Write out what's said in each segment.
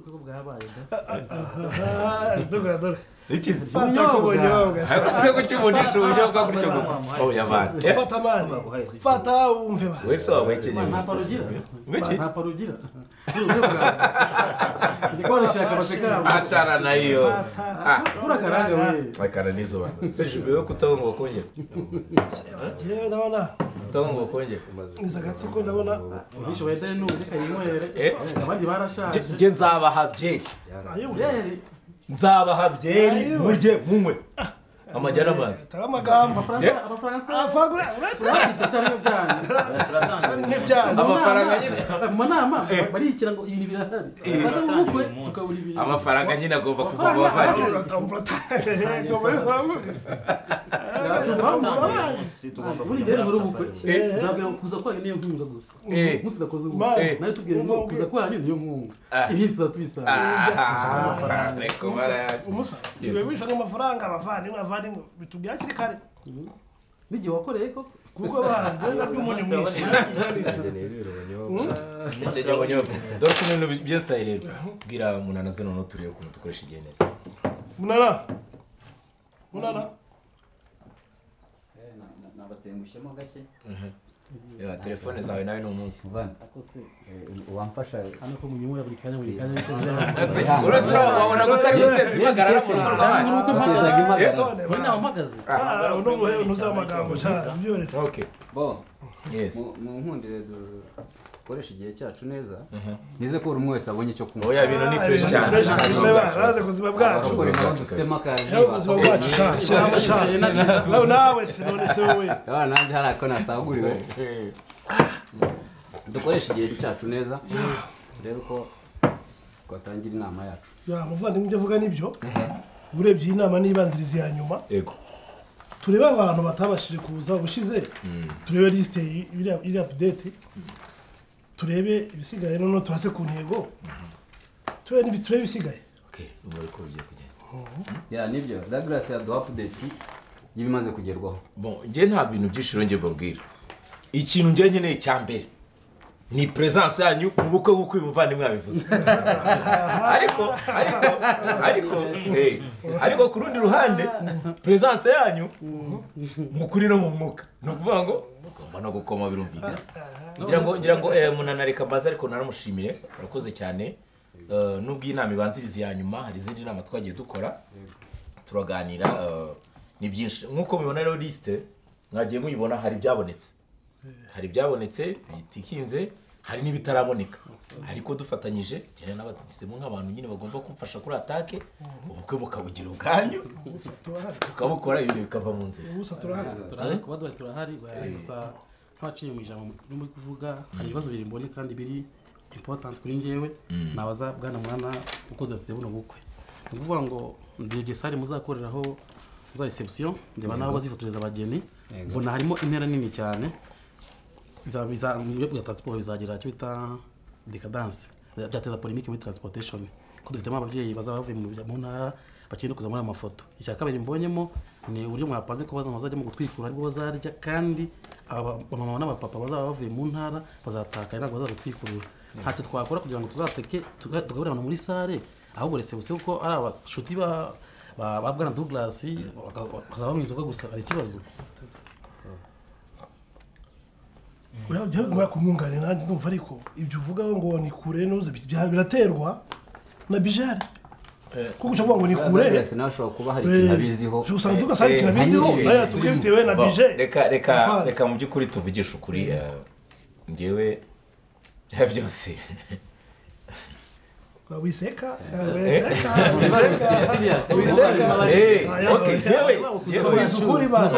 ubukwe bwabaye dore iki fata ko bunyobwa se ko cyumunisha ubunyobwa gutyo gusa oh yavanye fata mani fata umve ba wese wawekenye nta parugira ngiki nta parugira ubukwe bwawe ndikora shaka baseka achana nayo urakaranga we akara nizo bana se jubiwe kutabongo kongera je ndabona kutabongo kongera niza gatuko ndabona uzishoboye dare n'ubu kayinywere abandi barashaje je nzabaha byeri byeri nzabaha byeri murye munywe amajyana amazi tagamagambo abafaransa afagura urafite cyane nk'ibyana amafaranga nyine mu nama barikira ngo ibintu birahari baza mu bukwe tukabura ibintu amafaranga nyine agomba kuva mu bavandimwe buri dere muri ubukwe ntabwo kuza kwanyu niyo nkunga gusa musi dakoze ubukwe nayo tubwire ngo kuza kwanyu niyo nkunga ibindi tuzatubisanga reko baraya umusa iwe wisha n'amafaranga abavandimwe bitubwira kiri kare n'igihe wakoreye ko kuko baragenda by'umunyu mwinshi icyo nyabonyobo dore ko ibintu byestaye rero bwira munana zeno no turiye ukuntu dukoresha igihe neza munana nabatengushemo gake ya telefone zawe nawe no munsi akose wamfasha hano ko munyumura buri kanya urasura wabona ko utari guteza impagarara mu rugo rw'abandi muri nawe mpagaze uno ntuzamagambo cyane byore okay bo yes mu nkundire dukoresha igihe cyacu neza nize ko buri umwe wese abonye icyo kunywa oya ibintu ni fresh cyane araze kuzima bwacu dufitemo akazi ubuzima bwacu shyira amashati nawe se none se wowe nanjye hari ako nasaguriwe dukoresha igihe cyacu neza turebe ko twatangira inama yacu muvandimwe ibyo avuga nibyo urebye inama n'ibanziriza ya nyuma yego turebe abantu batabashije kuza ubushize turebe liste iri update turebe ibisigaye none turase ku ntego turebe ibisigaye okay ubu ariko bigiye kugenda ya nibyo Douglas ya do update yibimaze kugerwaho bon nge nta bintu byishiro nge babwira ikintu nge nkeneye cya mbere ni presence yanyu mu bukwe nk'uko uyu muvandimwe yabivuze ariko ku rundi ruhande presence yanyu mu kuri no mu mwuka ni ukuvuga ngo ugomba no gukoma birumvikana ngira ngo munana reka mbaza ariko naramushimire urakoze cyane nubwo inama ibanziriza ya nyuma hari izindi nama twagiye dukora turaganira ni byinshi nk'uko mubibona rero liste mwagiye muyibona hari byabonetse bitikinze hari n'ibitaraboneka ariko dufatanyije cyane n'abatisemo nk'abantu nyine bagomba kumfasha kuri atake ubukwe mukabugira ubwanyu tukabukora ibintu bikava mu nzira turahari gusa twaciye mu ijambo muri kuvuga hari ibibazo biri mbone kandi biri important kuri njyewe nabaza bwana mwana uko dutse buno bukwe ukuvuga ngo ndebye sare muzakoreraho za reception ndeba naho bazifotoreza abageni mbona harimo intera nini cyane biza mu bwa transport bizagira cyo bita decadence byateza polemique muri transportation ko dufitemo ababyeyi bazabavuye mu ntara bakindi kuza muri amafoto icya kabiri mbonyemo ni uburyo mwapanze ko bazajya mu gutwikura ariko bazarya kandi abamama n'abapapa bazaba bavuye mu ntara bazataka ntabwo bazagutwikurura ntacyo twakora kugira ngo tuzateke tugaburira abantu muri sare ahubwo reception kuko ari abashuti ba bwana Douglas bazaba mu inzoga gusa ari ikibazo Oya ngwa kumwungane nanjye ndumva ariko ibyo uvuga ngo ni kure nuze biraterwa na bijari kuko uvuga ngo ni kure Douglas nashobora kuba hari ikintu abiziho usanga Douglas hari ikintu abiziho nayo tubwe bitewe na bije reka mu by'ukuri tuvugisha ukuri njyewe byose wiseka ukuri ba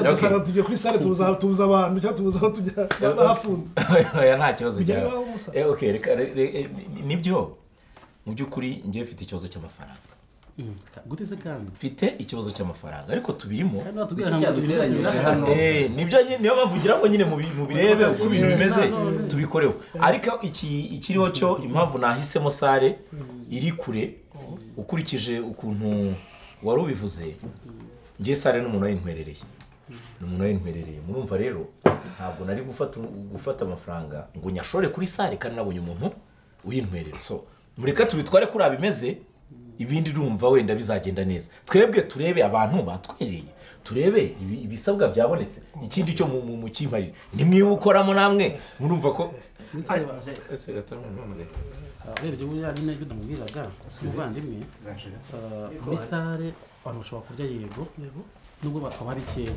tuzajya tujye kuri sale tuza abantu cyangwa tuza aho tujya bafunze nta kibazo cyawe nibyo mu by'ukuri njyewe mfite ikibazo cy'amafaranga gute se kandi mfite ikibazo cy'amafaranga ariko tubirimo nibyo niyo bavugira ngo nyine mu birebe uko ibintu bimeze tubikoreho ariko ikiriho cyo impamvu nahisemo sare iri kure ukurikije ukuntu wari ubivuze ngiye sare n'umuntu w'intwerereye murumva rero ntabwo nari gufata amafaranga ngo nyashore kuri sare kandi nabonye umuntu uyintwerera so mureka tubitware kuri abimeze ibindi urumva wenda bizagenda neza twebwe turebe abantu batwereye turebe ibisabwa byabonetse ikindi cyo mu kimparire nimwibukoramo namwe murumva ko urebye buriya nyine ibyo ndamubwiraga ubuvandimwe muri sare abantu bashobora kurya yego nubwo bakaba bikeya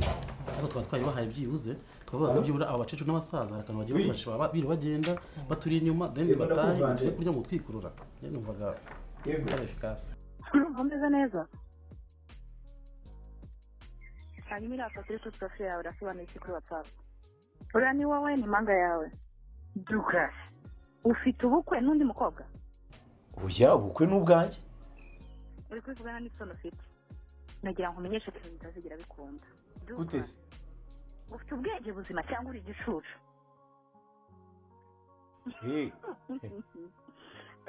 ariko twaba twayibahaye byibuze twavuga ngo byibura abo bacecuru n'abasaza hari akantu bagiye bafasha biri bagenda baturi inyuma then batahe tujye kurya mu twikurura njye numvaga ari efikasi urumva umeze neza hanyuma iriya foto iri kuri profile yawe irasobanuye iki kuri whatsapp uriya ni wowe ni manga yawe Douglas ufite ubukwe n'undi mukobwa oya ubukwe n'ubwanjye uri kwivugana n'isoni ufite nagira ngo umenyeshe ko ibintu bitazigira bikunda gute se ufite ubwenge buzima cyangwa uri igicucu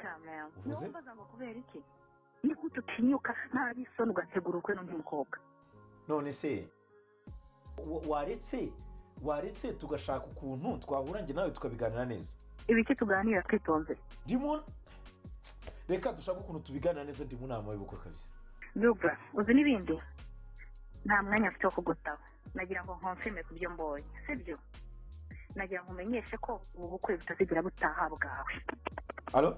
kamera numvaga ngo kubera iki ni gute utinyuka nta n'isoni ugategura ubukwe n'undi mukobwa none se waretse tugashaka ukuntu twahura njye nawe tukabiganira neza ibiki tuganira twitonze ndimo reka dushaka ukuntu tubiganira neza ndi mu nama y'ubukwe kabisa Douglas uzi n'ibindi nta mwanya afite wo kugutaba nagira ngo nkonfirme ku byo mbonye sibyo nagira ngo umenyeshe ko ubu bukwe butazigira butaha bwawe alo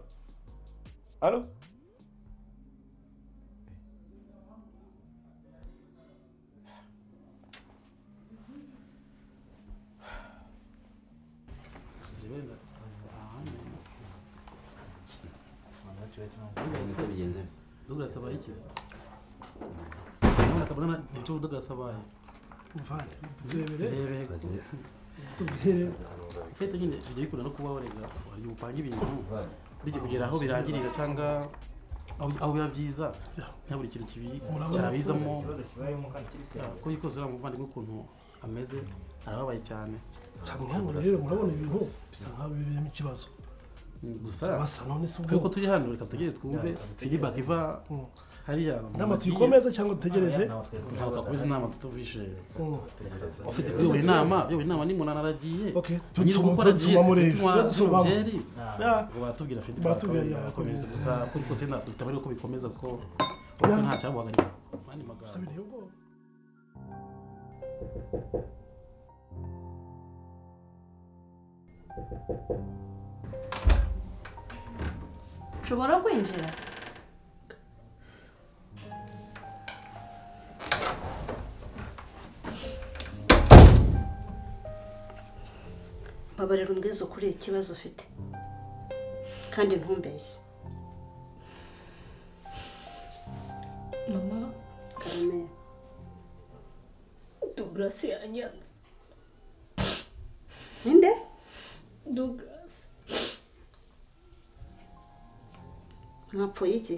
Douglas abaye ikiza akabona nicyo Douglas abaye muvande turebere fete nyine tugiye kugura no kuba warega wari upanga ibintu bijye kugera aho birangirira cyangwa aho biba byiza nta buri kintu kibi cyarabizamo ko yikoze ura muvandimwe ukuntu ameze arababaye cyane cyangwa rero murabona ibintu bisa nkaho bibirimo ikibazo gusa basa none se ubwo turi hano reka tugere twumve feedback iva hariya nama tuyikomeza cyangwa dutegereze ntabwo twakomeza inama tutuvishe ufite yowe inama ni munana aragiye nyiri gukora byeri batubwira feedback bakomeza gusa kuri kose dufite bari ko bikomeza ko nta cyabuhagarika mani magambo ushobora kwinjira babarira umbwiza ukuri ikibazo ufite kandi ntumbeshye mama Karame Douglas yanyanze ninde Douglas mwapfuye iki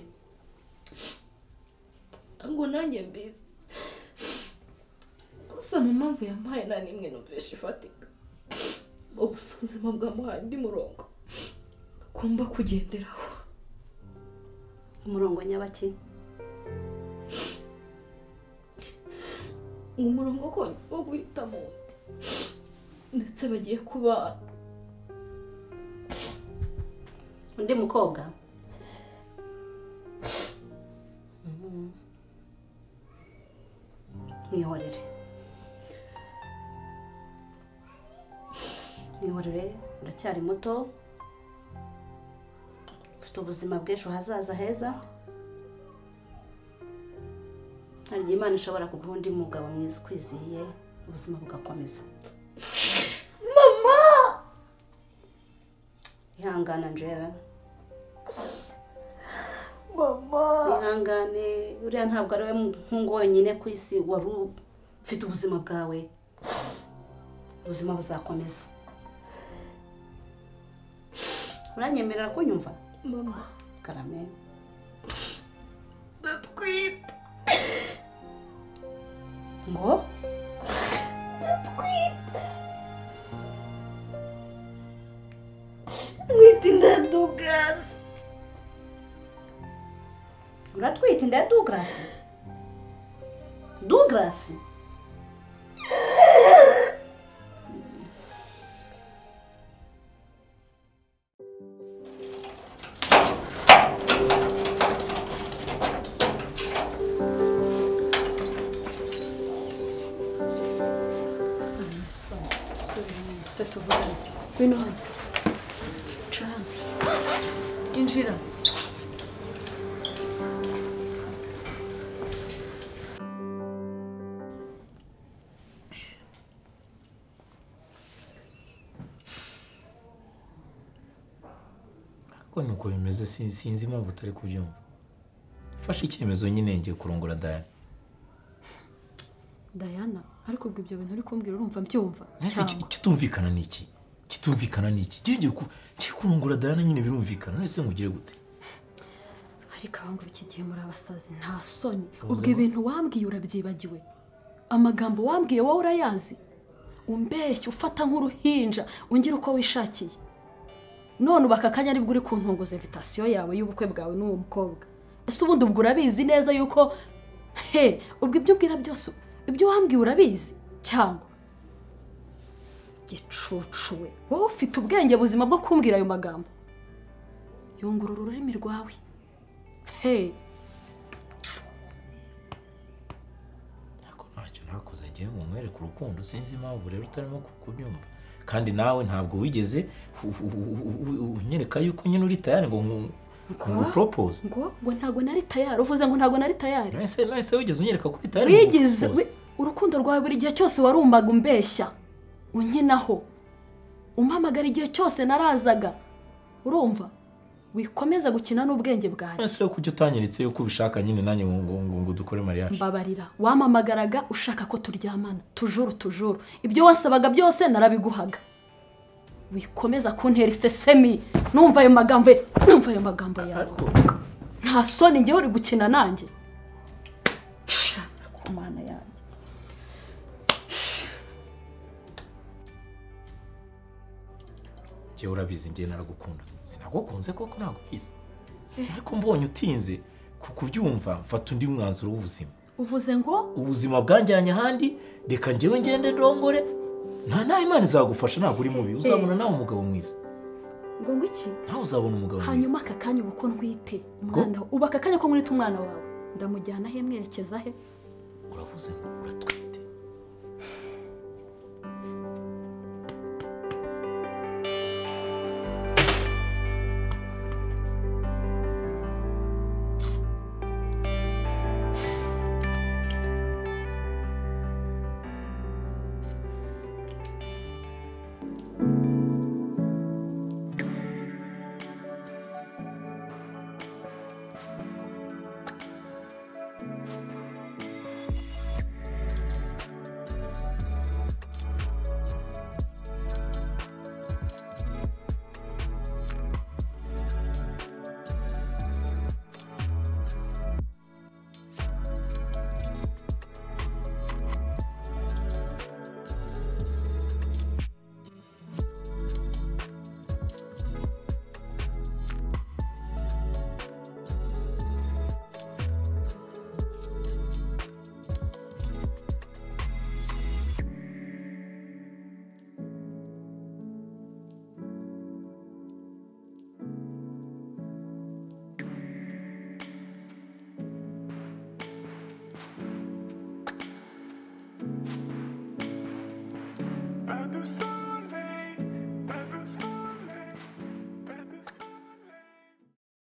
ngo nanjye mbizi gusa mu mpamvu yampaye nta n'imwe numvishe ifatika gusa ubuzima bwamuhaye undi murongo agomba kugenderaho umurongo nyabaki umurongo wo guhitamo undi ndetse bagiye kubana undi mukobwa mwihorere uracyari muto ufite ubuzima bw'ejo hazaza heza hari igihe Imana ishobora kuguha undi mugabo mwiza ukwizihiye ubuzima bugakomeza. Mama ihangana Angela, mama ihangane, uriya ntabwo ari we muhungu wenyine ku isi wari ufite ubuzima bwawe, ubuzima buzakomeza. Uranyemerera kunyumva? Mama Karame, ndatwite. ngo ndatwite, nwite inda ya Douglas. uratwite inda ya Douglas? Douglas? se tuvugane ngwino hano ca hano injira ko nuko bimeze sinzi impamvu utari kubyumva fashe icyemezo nyine ngiye kurongora Diana ariko ubwo ibyo bintu uri kumbwira urumva mbyumva kitumvikana niki ngiye kurongora Diana nyine birumvikana nese ngugire gute ariko abangu iki gihe muri abasazi nta soni ubwo ibintu wambwiye urabyibagiwe amagambo wambwiye wowe urayazi umbeshya ufata nk'uruhinja ungira uko wishakiye none ubakakanya aribwo uri kuntunguza invitation yawe y'ubukwe bwawe n'uwo mukobwa ese ubundi ubwo urabizi neza yuko ubwo ibyo ubwira byose ibyo wambwiye urabizi cyangwa gicucuwe wowe ufite ubwenge buzima bwo kumbwira ayo magambo yungurura ururimi rwawe ntacyo nakoze ngiye ngo mwereke urukundo sinzi impamvu rero utarimo kubyumva kandi nawe ntabwo wigeze unyereka yuko nyine uri tayari ngo propose ngo ntabwo nari tayari uvuze ngo ntabwo nari tayari nese wigeze unyereka ko uri tayari wigize urukundo rwawe buri gihe cyose warumbaga umbeshya unkinaho umpamagara igihe cyose narazaga urumva wikomeza gukina n'ubwenge bwawe nese kujya utanyiritse yuko ubishaka nyine nanjye ngo dukore mariage mbabarira wamamagaraga ushaka ko turyamana tujuru ibyo wasabaga byose narabiguhaga wikomeza kuntera isesemi numva ayo magambo yawe nta soni ngewe uri gukina nanjye ku mana yanjye ngewe urabizi ngewe naragukunda sinagukunze koko ntabwo ubizi ariko mbonye utinze kubyumva mfata undi mwanzuro w'ubuzima uvuze ngo ubuzima bwanjyanye ahandi reka ngewe ngende ndongore nta Imana izagufasha ntabwo uri mubi uzabona nawe umugabo mwiza ngo iki nawe uzabona umugabo mwiza hanyuma aka kanya uba uko ntwite umwana uba aka kanya ko nkwita umwana wawe ndamujyana he mwerekeza he uravuze ngo uratwite